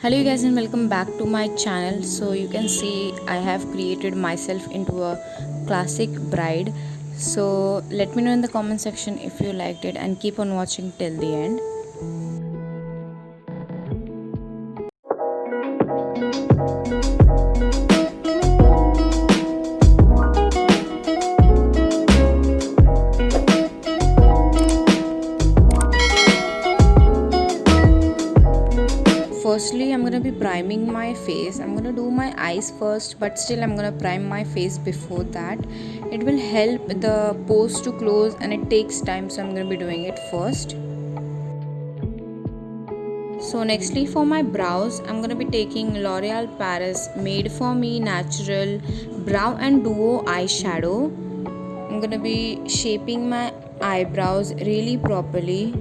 Hello you guys and welcome back to my channel. So you can see I have created myself into a classic bride. So let me know in the comment section if you liked it and keep on watching till the end. Firstly, I'm gonna be priming my face. I'm gonna do my eyes first, but still I'm gonna prime my face before that. It will help the pores to close and it takes time, so I'm gonna be doing it first. So nextly for my brows, I'm gonna be taking L'Oreal Paris Made For Me Natural Brow and Duo Eyeshadow. I'm gonna be shaping my eyebrows really properly.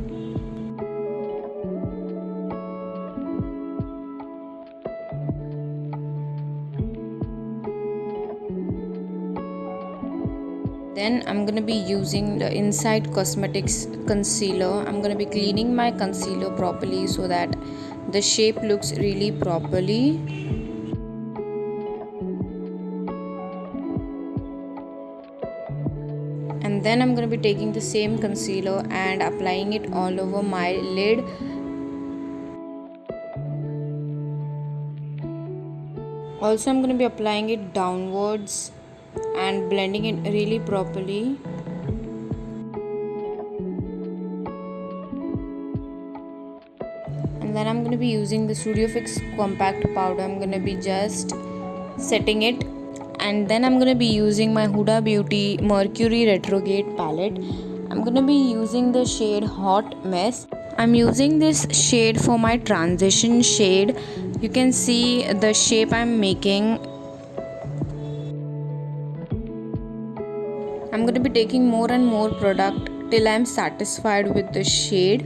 Then I'm gonna be using the Inside Cosmetics concealer. I'm gonna be cleaning my concealer properly so that the shape looks really properly. And then I'm gonna be taking the same concealer and applying it all over my lid. Also, I'm gonna be applying it downwards and blending it really properly. And then I'm going to be using the Studio Fix compact powder. I'm going to be just setting it, and then I'm going to be using my Huda Beauty Mercury Retrograde palette. I'm going to be using the shade Hot Mess. I'm using this shade for my transition shade. You can see the shape I'm making. I'm going to be taking more and more product till I'm satisfied with the shade.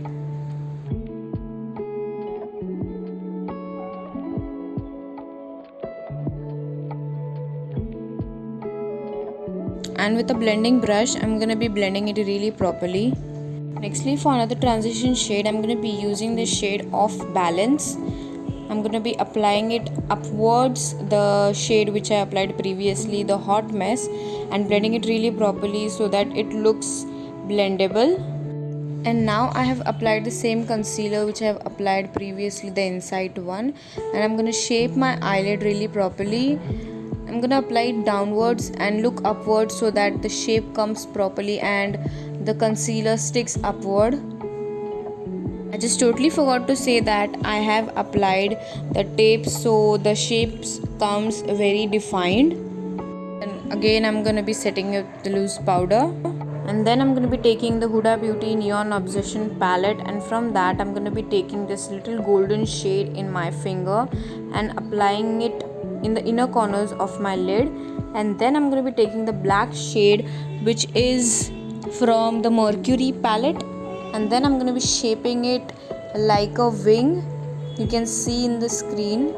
And with a blending brush, I'm going to be blending it really properly. Nextly, for another transition shade, I'm going to be using the shade Off Balance. I'm going to be applying it upwards, the shade which I applied previously, the Hot Mess, and blending it really properly so that it looks blendable. And now I have applied the same concealer which I have applied previously, the Insight one, and I'm going to shape my eyelid really properly. I'm going to apply it downwards and look upwards so that the shape comes properly and the concealer sticks upward. I just totally forgot to say that I have applied the tape so the shapes comes very defined. And again I'm going to be setting up the loose powder. And then I'm going to be taking the Huda Beauty Neon Obsession palette, and from that I'm going to be taking this little golden shade in my finger and applying it in the inner corners of my lid. And then I'm going to be taking the black shade which is from the Mercury palette, and then I'm going to be shaping it like a wing. You can see in the screen.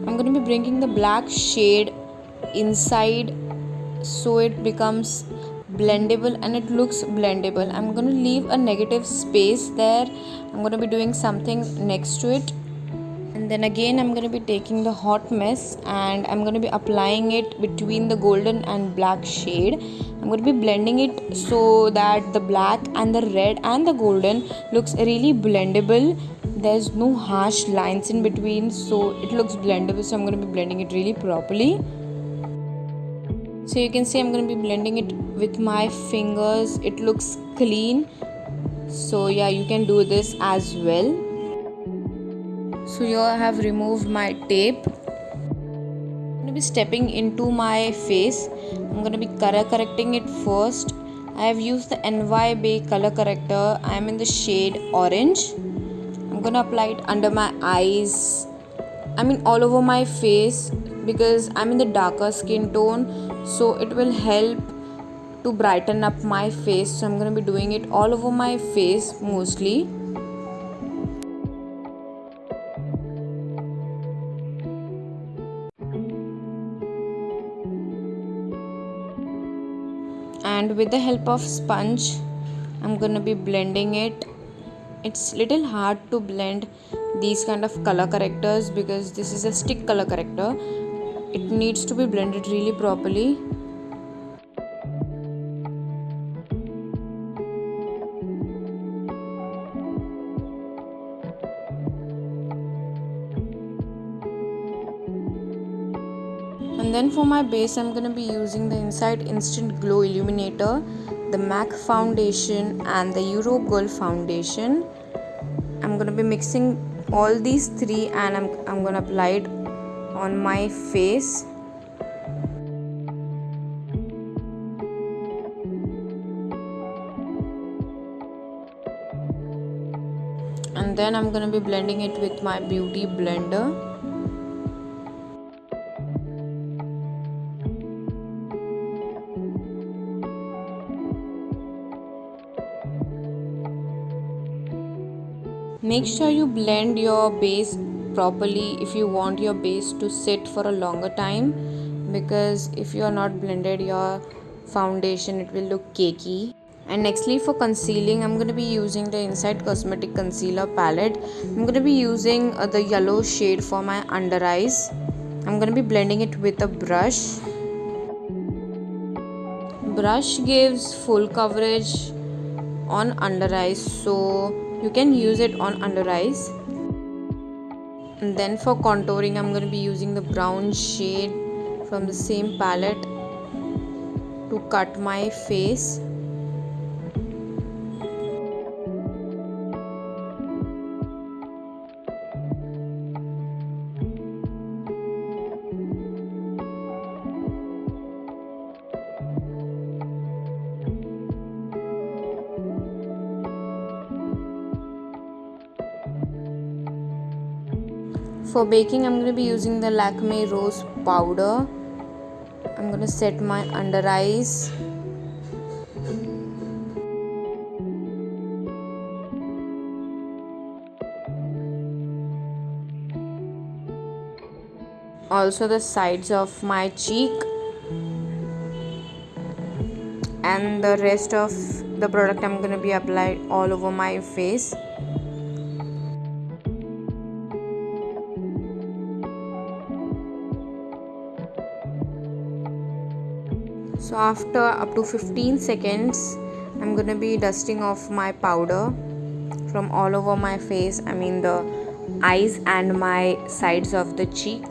I'm going to be bringing the black shade inside so it becomes blendable and it looks blendable. I'm going to leave a negative space there. I'm going to be doing something next to it. And then again I'm going to be taking the Hot Mess and I'm going to be applying it between the golden and black shade. I'm going to be blending it so that the black and the red and the golden looks really blendable. There's no harsh lines in between, so it looks blendable. So I'm going to be blending it really properly. So you can see I'm going to be blending it with my fingers. It looks clean. So yeah, you can do this as well. So here I have removed my tape. I'm going to be stepping into my face. I'm going to be color correcting it first. I have used the NY Bay color corrector. I am in the shade orange. I'm going to apply it under my eyes. I mean all over my face because I'm in the darker skin tone. So it will help to brighten up my face. So I'm going to be doing it all over my face mostly. and with the help of sponge I'm gonna be blending it. It's little hard to blend these kind of color correctors because this is a stick color corrector. It needs to be blended really properly. And then for my base I'm going to be using the Insight Instant Glow Illuminator, the MAC foundation and the Euro Gold foundation. I'm going to be mixing all these three and I'm going to apply it on my face. And then I'm going to be blending it with my beauty blender. Make sure you blend your base properly if you want your base to sit for a longer time, because if you are not blended your foundation, it will look cakey. And nextly for concealing, I'm going to be using the Insight Cosmetic Concealer palette. I'm going to be using the yellow shade for my under eyes. I'm going to be blending it with a brush. Brush gives full coverage on under eyes, so you can use it on under eyes. And then for contouring I'm going to be using the brown shade from the same palette to cut my face. For baking, I'm going to be using the Lakme Rose Powder. I'm going to set my under eyes. Also the sides of my cheek. And the rest of the product I'm going to be applied all over my face. So after up to 15 seconds, I'm going to be dusting off my powder from all over my face. I mean the eyes and my sides of the cheek.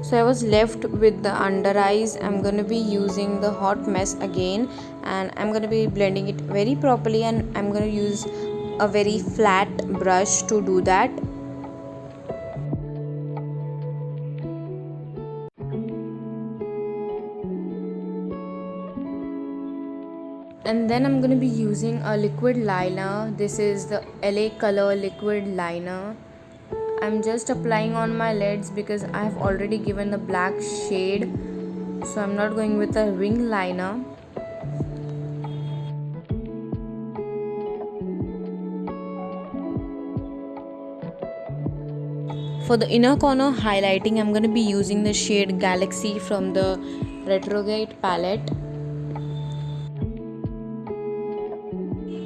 So I was left with the under eyes. I'm going to be using the Hot Mess again, and I'm going to be blending it very properly, and I'm going to use a very flat brush to do that. And then I'm going to be using a liquid liner. This is the LA Color liquid liner. I'm just applying on my lids because I have already given the black shade, so I'm not going with a wing liner. For the inner corner highlighting, I'm going to be using the shade Galaxy from the Retrograde palette.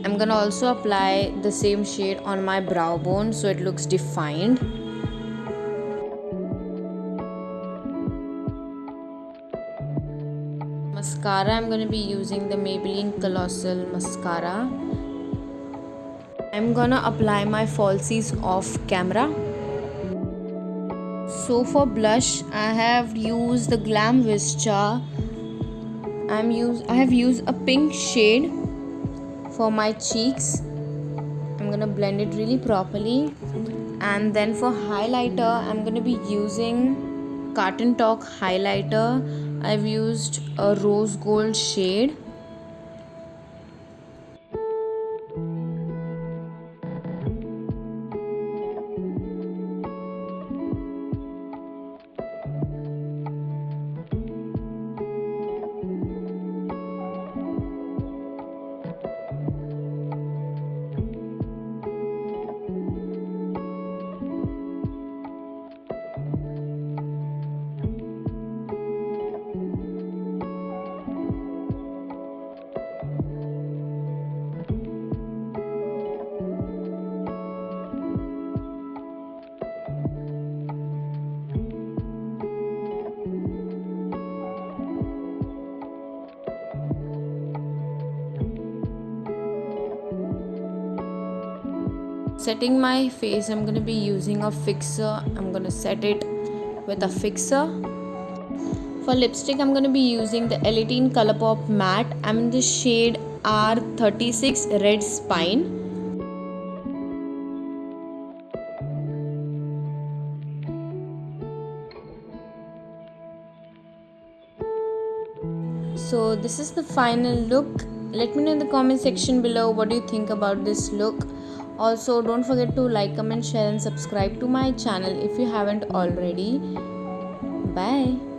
I'm going to also apply the same shade on my brow bone so it looks defined. Mascara, I'm going to be using the Maybelline Colossal Mascara. I'm going to apply my falsies off camera. So for blush, I have used the Glam Vista. I have used a pink shade for my cheeks. I'm gonna blend it really properly. And then for highlighter, I'm gonna be using Carton Talk highlighter. I've used a rose gold shade. Setting my face, I'm going to be using a fixer. I'm going to set it with a fixer. For lipstick, I'm going to be using the Elitine Colourpop Matte. I'm in the shade R36 Red Spine. So this is the final look. Let me know in the comment section below what do you think about this look. Also, don't forget to like, comment, share and subscribe to my channel if you haven't already. Bye.